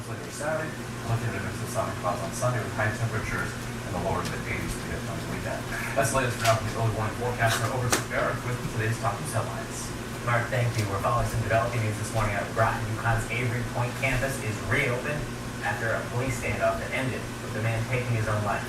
later Saturday. Looking at a sonic clouds on Sunday with high temperatures in the lower mid-80s to get on the weekend. That's the latest now from the early morning forecast. Now over to Eric with today's top news headlines. Mark, thank you. We're following some developing news this morning out of Groton. UConn's Avery Point campus is reopened after a police standoff that ended with the man taking his own life.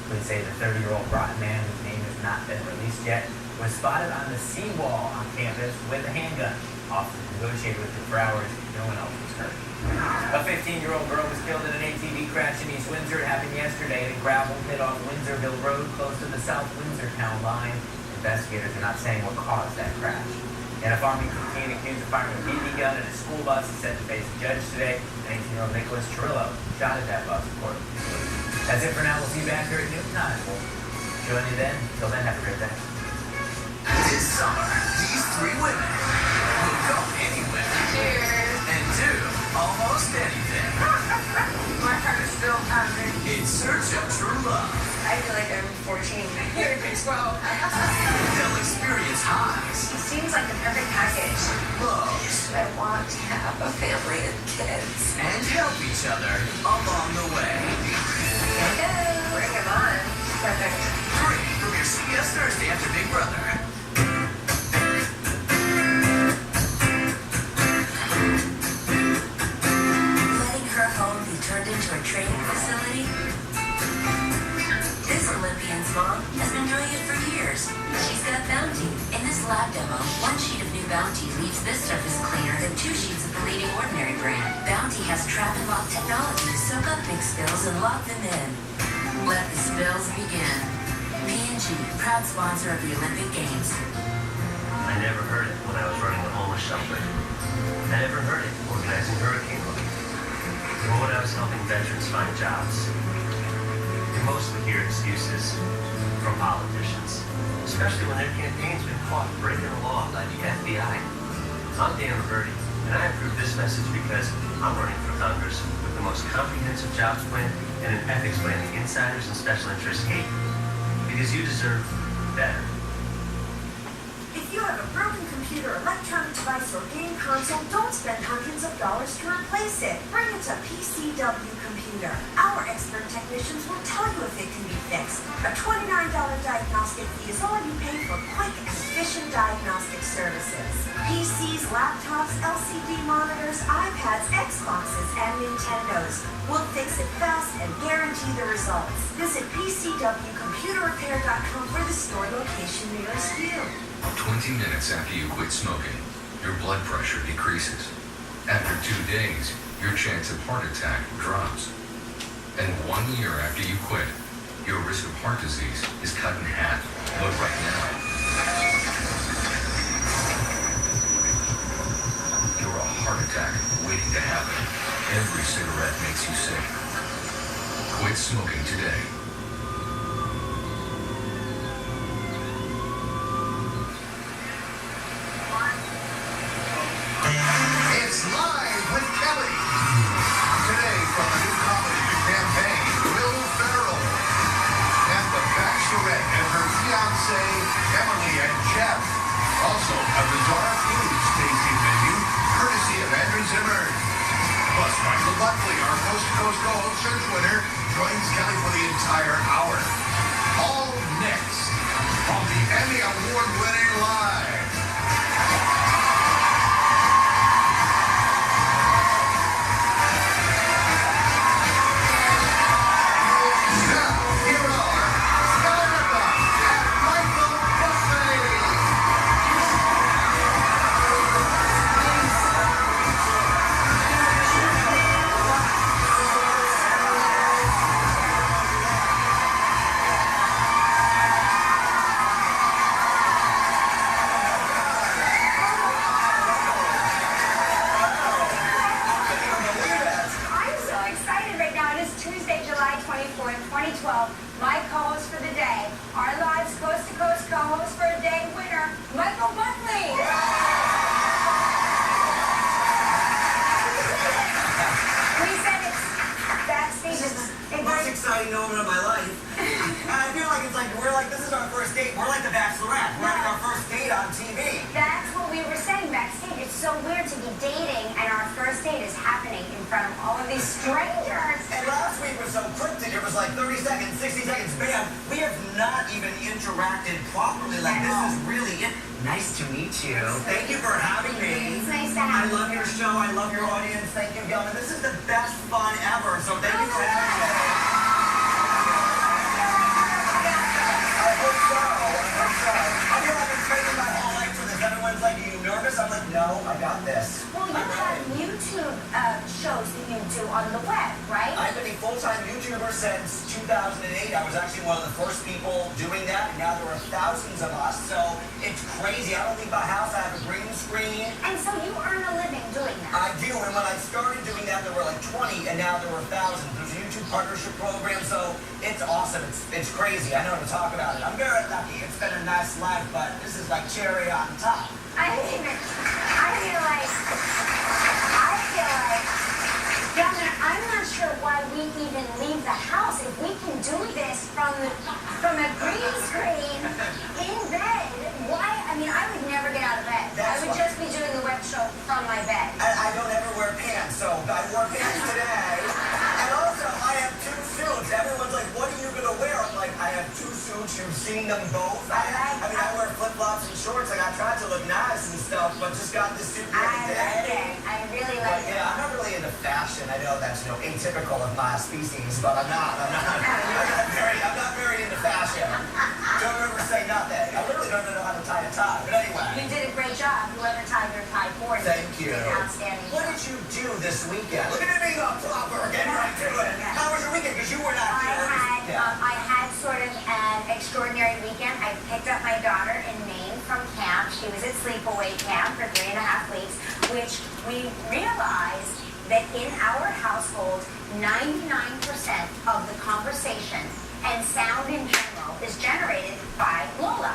Police say the 30-year-old Groton man, whose name has not been released yet, was spotted on the seawall on campus with a handgun. Officers negotiated with him for hours. No one else was hurt. A 15-year-old girl was killed in an ATV crash in East Windsor. It happened yesterday at a gravel pit off Windsorville Road, close to the South Windsor town line. Investigators are not saying what caused that crash. And a Farmington teen accused of firing a BB gun at a school bus is set to face a judge today. 19-year-old Nicholas Chirillo shot at that bus, according to police. That's it for now. We'll see you back here at noon time. We'll join you then. Till then, have a great day. This summer, these three women will go anywhere. Cheers. And do almost anything. My heart is still pounding. In search of true love. I feel like I'm 14. You're 12. They'll experience highs. He seems like the perfect package. Lows. I want to have a family and kids. And help each other along the way. Hello. Bring him on. Perfect. 3 premieres CBS Thursday after Big Brother. Letting her home be turned into a training facility? This Olympian's mom has been doing it for years. She's got Bounty. In this lab demo, 1 sheet of new Bounty leaves this surface cleaner than 2 sheets of the leading Ordinary brand. Bounty has trap and lock technology to soak up big spills and lock them in. Let the spills begin. P&G, proud sponsor of the Olympic Games. I never heard it when I was running the homeless shelter. I never heard it organizing hurricane relief. Or when I was helping veterans find jobs. You mostly hear excuses from politicians, especially when their campaign's been caught breaking the law by the FBI. I'm Dan Roberti, and I approve this message because I'm running for Congress with the most comprehensive jobs plan and an ethics plan the insiders and special interests hate. Because you deserve better. If you have a broken computer, electronic device, or game console, don't spend hundreds of dollars to replace it. Bring it to PCW Computer. Our expert technicians will tell you if it can be fixed. A $29 diagnostic fee is all you pay for quick and efficient diagnostic services. PCs, laptops, LCD monitors, iPads, Xboxes, and Nintendos. We'll fix it fast and guarantee the results. Visit PCWComputerRepair.com for the store location nearest you. 20 minutes after you quit smoking, your blood pressure decreases. After 2 days, your chance of heart attack drops. And 1 year after you quit, your risk of heart disease is cut in half. But right now, you're a heart attack waiting to happen. Every cigarette makes you sick. Quit smoking today. It's Live with Kelly. Today from a new comedy to campaign, Will Ferrell. And The Bachelorette and her fiancé, Emily and Jeff. Also, a bizarre food tasting menu, courtesy of Andrew Zimmern. Plus, Michael Buckley, our Coast to Coast Gold Search winner, joins Kelly for the entire hour. All next on the Emmy Award-winning Live. My co-host for the day, our live's Coast to Coast co-host for a day winner, Michael Buckley. We said it's backstage. This is the most exciting moment of my life. And I feel like this is our first date. We're like the Bachelorette. We're having our first date on TV. That's what we were saying backstage. It's so weird to be dating and our first date is happening in front of all of these strangers. And last week was so cryptic. It was like 30 seconds, 60 seconds, bam. We have not even interacted properly. Like, this is really it. Nice to meet you. Thank you for having me. It's nice to have I love your show. I love your audience. Thank you, Gilman. This is the best fun ever. So thank you for having me. I hope so. I feel like I'm training my whole life for this. Everyone's like, are you nervous? I'm like, no, I got this. Well, you have YouTube shows that you do on the web, right? I've been a full-time YouTuber since 2008. I was actually one of the first people doing that, and now there are thousands of us, so it's crazy. I don't leave my house. I have a green screen. And so you earn a living doing that. I do, and when I started doing that, there were like 20, and now there were thousands. There's a YouTube partnership program, so it's awesome. It's crazy. I know to talk about it. I'm very lucky. It's been a nice life, but this is like cherry on top. I feel like, Governor, I'm not sure why we even leave the house if we can do this from a green screen in bed. Why? I mean, I would never get out of bed. I would just be doing the web show from my bed. I don't ever wear pants, so I wore pants today. And also, I have 2 suits. Everyone's like, what are you going to wear? I'm like, I have 2 suits. You've seen them both. I wear flip-flops and shorts. Like, I tried to look nice and stuff, but just got this suit the other day. I really like it. Yeah, I'm not really into fashion. I know that's, atypical of my species, but I'm not very into fashion. Don't ever say nothing. I literally don't know how to tie a tie, but anyway. You did a great job. Whoever tied your tie for you. Thank you. Did an outstanding What job. did you do this weekend? Look at me up proper. Get right to it. How was your weekend? Because you were not here. I had sort of an extraordinary weekend. I picked up my daughter in Maine from camp. She was at sleepaway camp for 3.5 weeks, which we realized that in our household, 99% of the conversation and sound in general is generated by Lola.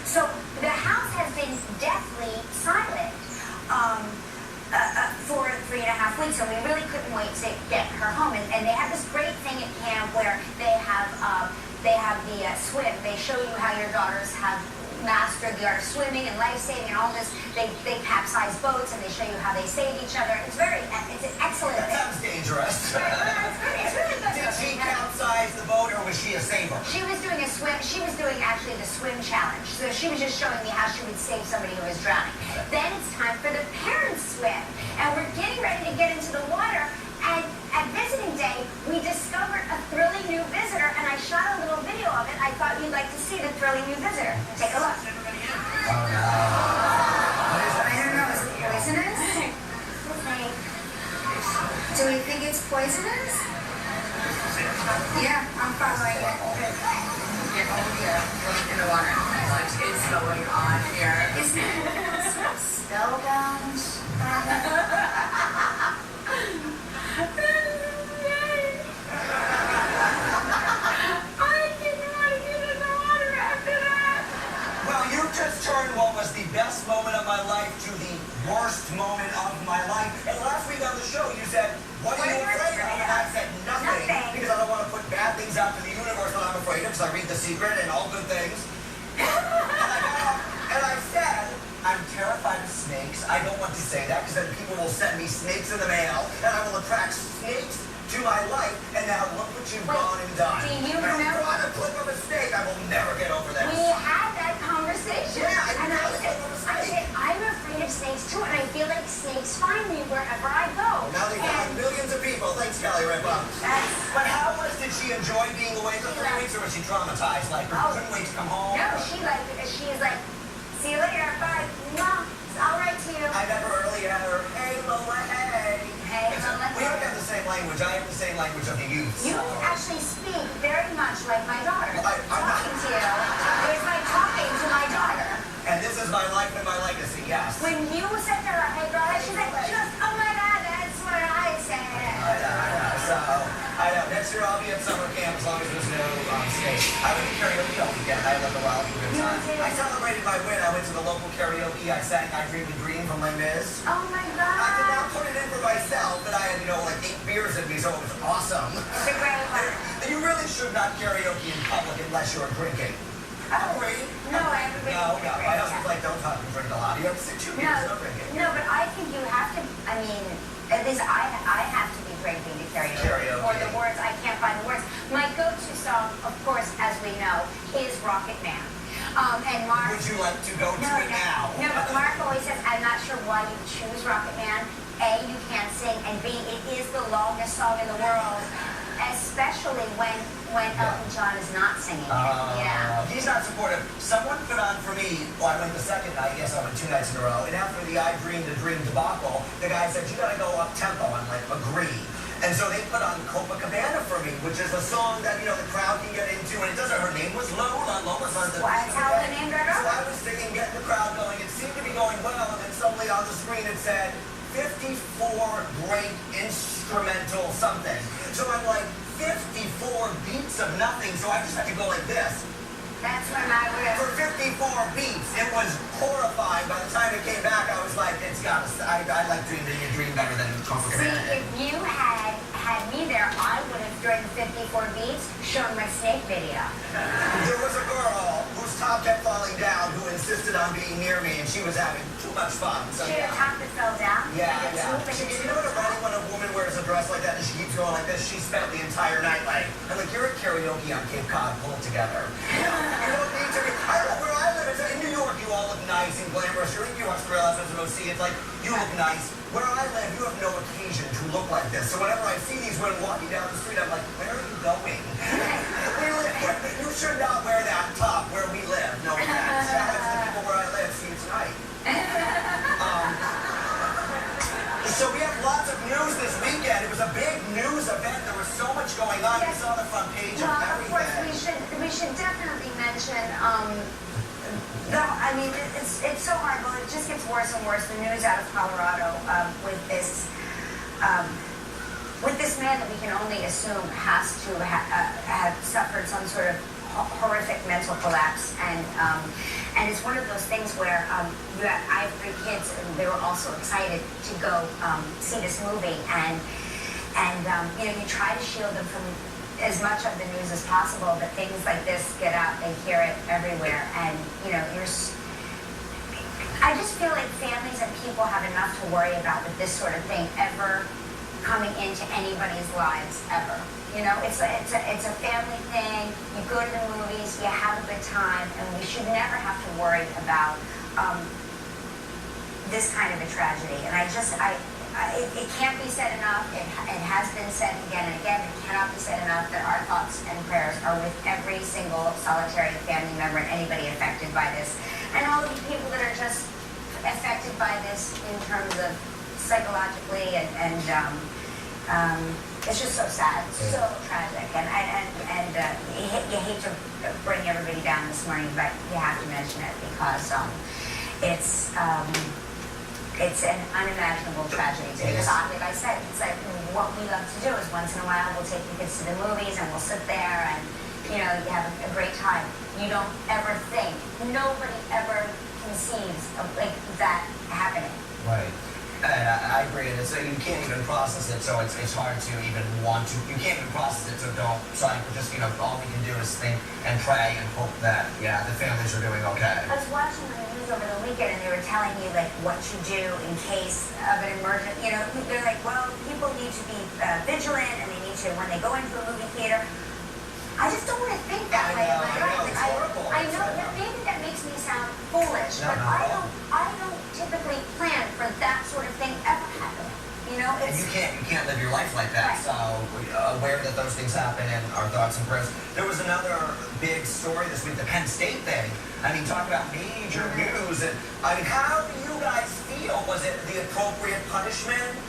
So the house has been deathly silent for 3.5 weeks, and we really couldn't wait to get her home. And they have this great thing at camp where they have the swim. They show you how your daughters have mastered the art of swimming and life saving and all this. They capsize boats and they show you how they save each other. It's an excellent That thing. sounds dangerous. It's really good. Did she capsize the boat or was she a saver? She was doing a swim. She was doing actually the swim challenge. So she was just showing me how she would save somebody who was drowning. Then it's time for the parents swim, and we're getting ready to get into the water. And at visiting day, we discovered a thrilling new visitor, and I shot a little video of it. I thought you'd like to see the thrilling new visitor. Take a look. Oh no. I don't know. Is it poisonous? Do we think it's poisonous? Yeah, I'm following it. In the water. What is going on here? Is it spellbound? Well, you just turned what was the best moment of my life to the worst moment of my life. And last week on the show, you said, what are you afraid of? And I said nothing. Because I don't want to put bad things out to the universe that I'm afraid of, because I read The Secret and all good things. And I got up and I said, I'm terrified of snakes. I don't want to say that because then people will send me snakes in the mail and I will attract snakes to my life. And now look what you've gone and done. Do you And remember? on a clip of a snake, I will never get over this. We had that conversation. Yeah, and I said, I'm afraid of snakes too, and I feel like snakes find me wherever I go. Now they found millions of people. Thanks, Kelly Ripa. But how did she enjoy being away for 3 weeks, or was she traumatized? Like, couldn't wait to come home? No, she's like, see you later, bye. Mwah. It's all right to you. I never early had her, hey, Lola, hey. Hey, Lola, We don't have the same language. I have the same language of the youth. You actually speak very much like my daughter. I'm not. Talking to you is like talking to my daughter. And this is my life and my legacy, yes. When you said to her, hey, girl, she's like, oh my God, that's what I said. I know. So, I know. Next year I'll be at summer camp as long as there's no snakes. I went to karaoke all weekend. I had like a wild good time. I celebrated my win. I went to the local karaoke. I sang I Dream the Dream from Les Mis. Oh my God. I did not put it in for myself, but I had, like 8 beers in me, so it was awesome. It's a great one. And you really should not karaoke in public unless you're drinking. Agree? No, everybody. No. My husband's like, don't talk and drink a lot. You have to sit 2 beers, no drinking. No, but I think you have to, I mean, at least I have to be drinking to karaoke. Or the words, I can't find the words. My go-to song, of course, as we know, is Rocket Man. And Mark... Would you like to go to it now? No, but Mark always says, I'm not sure why you choose Rocket Man. A, you can't sing, and B, it is the longest song in the world, especially when Elton John is not singing it. He's not supportive. Someone put on for me, well, I went the second night, yes, I went 2 nights in a row, and after the I Dreamed a Dream debacle, the guy said, you gotta go up-tempo. I'm like, agree. And so they put on Copacabana for me, which is a song that, the crowd can get into, and it doesn't, her name was Lola. Lola's on the... That's how the name got So up. I was singing, getting the crowd going. It seemed to be going well, and then suddenly on the screen it said, 54 great instrumental something. So I'm like, 54 beats of nothing, so I just had to go like this. That's when I was... For 54 beats, it was horrifying. By the time it came back, I was like, it's gotta stop. I like Dreaming a Dream better than Copacabana. See, if you had me there, I would have, during 54 beats, shown my snake video. There was a girl whose top kept falling down who insisted on being near me, and she was having too much fun. So, She had a top that fell down? Yeah. You know what a running when a woman wears a dress like that and she keeps going like this? She spent the entire night like, I'm like, you're at karaoke on Cape Cod, pull it together. You don't need to be, I don't know where I live. In New York, you all look nice and glamorous. You're in New York, Australia, it's like, you look nice. Where I live, you have no occasion to look like this. So whenever I see these women walking down the street, I'm like, where are you going? You should not wear that top where we live. No offense. Shout out to the people where I live. See you tonight. So we have lots of news this weekend. It was a big news event. There was so much going on. Yes. We saw the front page of Well, everything. of course, we should definitely mention, it's so horrible. It just gets worse and worse. The news out of Colorado with this man that we can only assume has to have suffered some sort of horrific mental collapse, and it's one of those things where I have 3 kids, and they were also excited to go see this movie, and you try to shield them from as much of the news as possible, but things like this get out, they hear it everywhere, and I just feel like families and people have enough to worry about with this sort of thing ever coming into anybody's lives ever. It's a family thing. You go to the movies, you have a good time, and we should never have to worry about this kind of a tragedy. And it can't be said enough. It has been said again and again. It cannot be said enough that our thoughts and prayers are with every single solitary family member and anybody affected by this, and all of the people that are just affected by this in terms of psychologically and it's just so sad, so tragic, and you hate to bring everybody down this morning, but you have to mention it because it's an unimaginable tragedy. Because, like I said, it's like what we love to do is once in a while we'll take the kids to the movies and we'll sit there and you have a great time. You don't ever think, nobody ever conceives of like that happening. Right. And I agree, and you can't even process it, so it's hard to even want to. You can't even process it, so don't. So all we can do is think and pray and hope that the families are doing okay. I was watching the news over the weekend, and they were telling you like what you do in case of an emergency. They're like, well, people need to be vigilant, and they need to when they go into a movie theater. I just don't want to think that way. It's horrible. I know that maybe that makes me sound foolish, but I don't typically plan for that sort of thing ever happening. And you can't live your life like that. Right. So aware that those things happen, and our thoughts and prayers. There was another big story this week, the Penn State thing. Talk about major news. And how do you guys feel? Was it the appropriate punishment?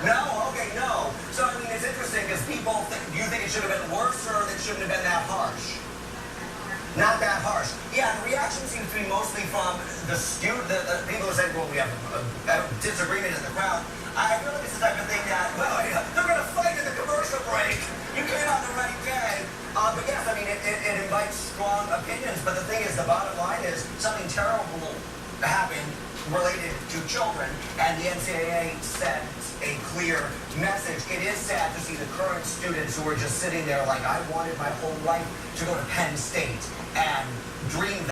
No? Okay, no. So, it's interesting because people think, do you think it should have been worse or it shouldn't have been that harsh? Not that harsh. Yeah, the reaction seems to be mostly from the people who say, well, we have a disagreement in the crowd. I feel like it's the type of thing that, they're going to fight in the commercial break. You came on the right day. But yes, it invites strong opinions. But the thing is, the bottom line is something terrible happened related to children, and the NCAA sent a clear message. It is sad to see the current students who are just sitting there like, I wanted my whole life to go to Penn State and dream